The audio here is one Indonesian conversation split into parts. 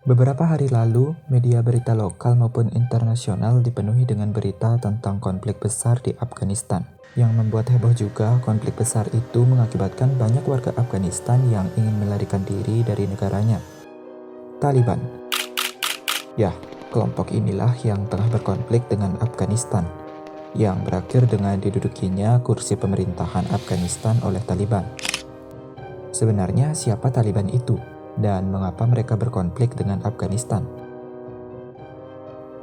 Beberapa hari lalu, media berita lokal maupun internasional dipenuhi dengan berita tentang konflik besar di Afghanistan. Yang membuat heboh juga, konflik besar itu mengakibatkan banyak warga Afghanistan yang ingin melarikan diri dari negaranya. Taliban. Ya, kelompok inilah yang tengah berkonflik dengan Afghanistan, yang berakhir dengan didudukinya kursi pemerintahan Afghanistan oleh Taliban. Sebenarnya siapa Taliban itu? Dan mengapa mereka berkonflik dengan Afghanistan?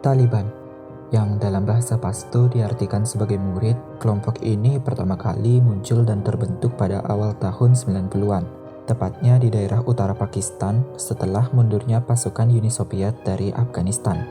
Taliban, yang dalam bahasa Pashto diartikan sebagai murid, kelompok ini pertama kali muncul dan terbentuk pada awal tahun 90-an, tepatnya di daerah utara Pakistan setelah mundurnya pasukan Uni Soviet dari Afghanistan.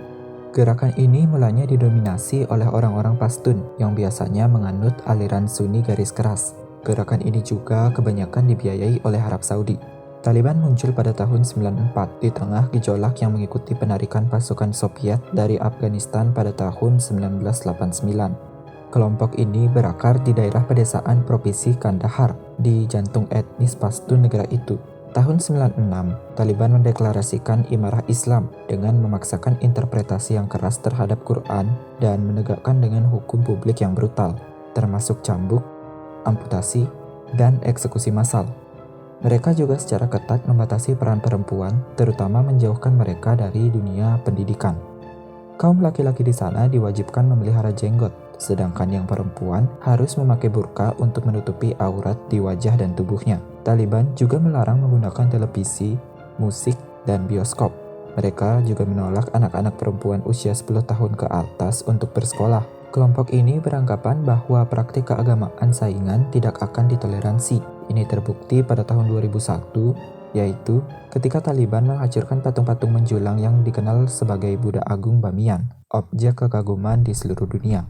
Gerakan ini mulanya didominasi oleh orang-orang Pashtun yang biasanya menganut aliran Sunni garis keras. Gerakan ini juga kebanyakan dibiayai oleh Arab Saudi. Taliban muncul pada tahun 94 di tengah gejolak yang mengikuti penarikan pasukan Soviet dari Afghanistan pada tahun 1989. Kelompok ini berakar di daerah pedesaan Provinsi Kandahar di jantung etnis Pashtun negara itu. Tahun 96, Taliban mendeklarasikan imarah Islam dengan memaksakan interpretasi yang keras terhadap Quran dan menegakkan dengan hukum publik yang brutal, termasuk cambuk, amputasi, dan eksekusi massal. Mereka juga secara ketat membatasi peran perempuan, terutama menjauhkan mereka dari dunia pendidikan. Kaum laki-laki di sana diwajibkan memelihara jenggot, sedangkan yang perempuan harus memakai burka untuk menutupi aurat di wajah dan tubuhnya. Taliban juga melarang menggunakan televisi, musik, dan bioskop. Mereka juga menolak anak-anak perempuan usia 10 tahun ke atas untuk bersekolah. Kelompok ini beranggapan bahwa praktik keagamaan saingan tidak akan ditoleransi. Ini terbukti pada tahun 2001, yaitu ketika Taliban menghancurkan patung-patung menjulang yang dikenal sebagai Buddha Agung Bamiyan, objek kekaguman di seluruh dunia.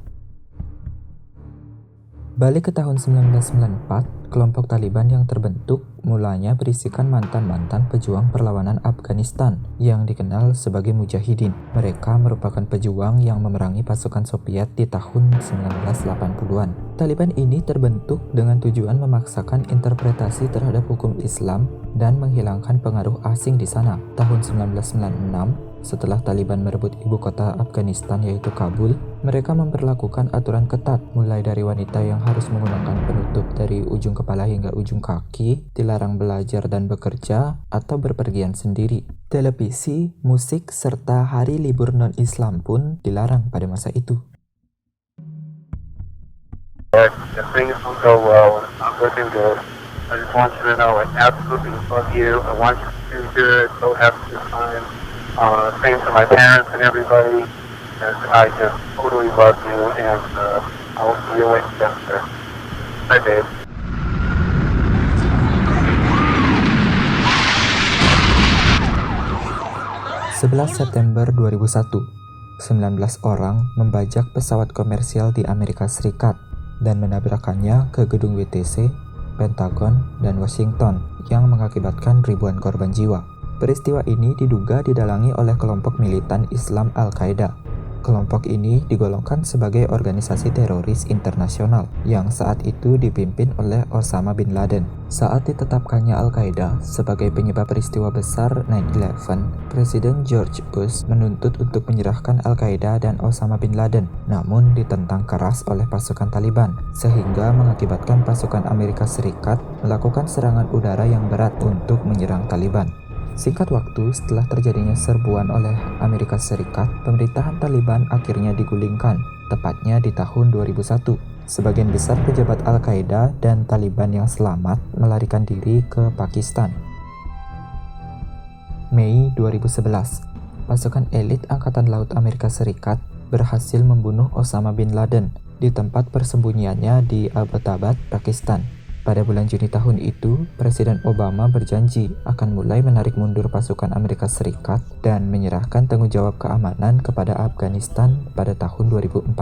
Balik ke tahun 1994, kelompok Taliban yang terbentuk mulanya berisikan mantan-mantan pejuang perlawanan Afghanistan yang dikenal sebagai Mujahidin. Mereka merupakan pejuang yang memerangi pasukan Soviet di tahun 1980-an. Taliban ini terbentuk dengan tujuan memaksakan interpretasi terhadap hukum Islam dan menghilangkan pengaruh asing di sana. Tahun 1996, setelah Taliban merebut ibu kota Afghanistan yaitu Kabul, mereka memperlakukan aturan ketat, mulai dari wanita yang harus menggunakan penutup dari ujung kepala hingga ujung kaki, dilarang belajar dan bekerja, atau berpergian sendiri. Televisi, musik, serta hari libur non-Islam pun dilarang pada masa itu. If things don't go well, it's not looking good. I just want you to know I absolutely love you. I want you to do good, go have a good time. Same to my parents and everybody. And I just totally love you, and I will see you later. Bye, babe. September 2001, 19 orang membajak pesawat komersial di Amerika Serikat dan menabrakannya ke gedung WTC, Pentagon, dan Washington yang mengakibatkan ribuan korban jiwa. Peristiwa ini diduga didalangi oleh kelompok militan Islam Al-Qaeda. Kelompok ini digolongkan sebagai organisasi teroris internasional yang saat itu dipimpin oleh Osama bin Laden. Saat ditetapkannya Al-Qaeda sebagai penyebab peristiwa besar 9/11, Presiden George Bush menuntut untuk menyerahkan Al-Qaeda dan Osama bin Laden, namun ditentang keras oleh pasukan Taliban, sehingga mengakibatkan pasukan Amerika Serikat melakukan serangan udara yang berat untuk menyerang Taliban. Singkat waktu setelah terjadinya serbuan oleh Amerika Serikat, pemerintahan Taliban akhirnya digulingkan, tepatnya di tahun 2001. Sebagian besar pejabat Al-Qaeda dan Taliban yang selamat melarikan diri ke Pakistan. Mei 2011, pasukan elit Angkatan Laut Amerika Serikat berhasil membunuh Osama bin Laden di tempat persembunyiannya di Abbottabad, Pakistan. Pada bulan Juni tahun itu, Presiden Obama berjanji akan mulai menarik mundur pasukan Amerika Serikat dan menyerahkan tanggung jawab keamanan kepada Afghanistan pada tahun 2014.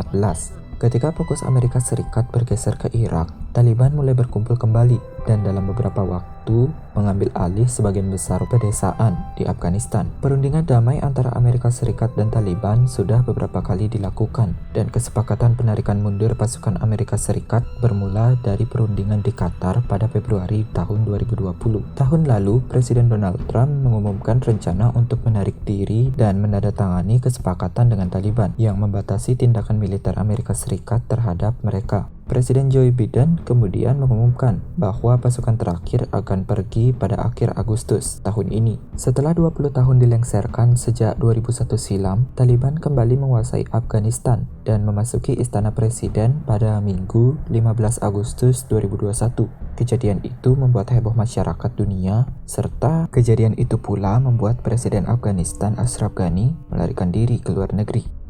Ketika fokus Amerika Serikat bergeser ke Irak, Taliban mulai berkumpul kembali dan dalam beberapa waktu mengambil alih sebagian besar pedesaan di Afghanistan. Perundingan damai antara Amerika Serikat dan Taliban sudah beberapa kali dilakukan, dan kesepakatan penarikan mundur pasukan Amerika Serikat bermula dari perundingan di Qatar pada Februari tahun 2020. Tahun lalu, Presiden Donald Trump mengumumkan rencana untuk menarik diri dan menandatangani kesepakatan dengan Taliban yang membatasi tindakan militer Amerika Serikat terhadap mereka. Presiden Joe Biden kemudian mengumumkan bahwa pasukan terakhir akan pergi pada akhir Agustus tahun ini. Setelah 20 tahun dilengsarkan sejak 2001 silam, Taliban kembali menguasai Afghanistan dan memasuki istana presiden pada Minggu 15 Agustus 2021. Kejadian itu membuat heboh masyarakat dunia, serta kejadian itu pula membuat Presiden Afghanistan Ashraf Ghani melarikan diri ke luar negeri.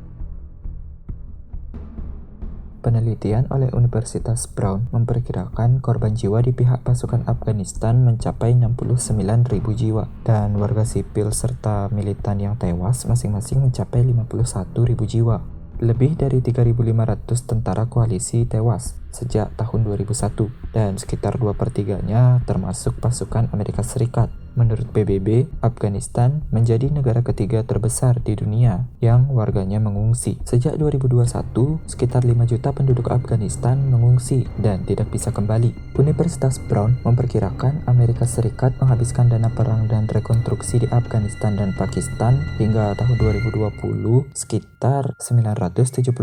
Penelitian oleh Universitas Brown memperkirakan korban jiwa di pihak pasukan Afghanistan mencapai 69.000 jiwa, dan warga sipil serta militan yang tewas masing-masing mencapai 51.000 jiwa. Lebih dari 3.500 tentara koalisi tewas sejak tahun 2001, dan sekitar 2/3-nya termasuk pasukan Amerika Serikat. Menurut PBB, Afghanistan menjadi negara ketiga terbesar di dunia yang warganya mengungsi. Sejak 2021, sekitar 5 juta penduduk Afghanistan mengungsi dan tidak bisa kembali. Universitas Brown memperkirakan Amerika Serikat menghabiskan dana perang dan rekonstruksi di Afghanistan dan Pakistan hingga tahun 2020 sekitar 978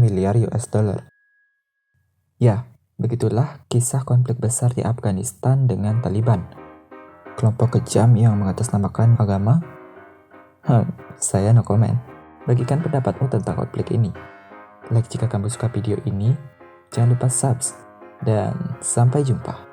miliar US dollar. Ya, begitulah kisah konflik besar di Afghanistan dengan Taliban. Kelompok kejam yang mengatasnamakan agama? Saya no comment. Bagikan pendapatmu tentang konflik ini. Like jika kamu suka video ini, jangan lupa subs, dan sampai jumpa.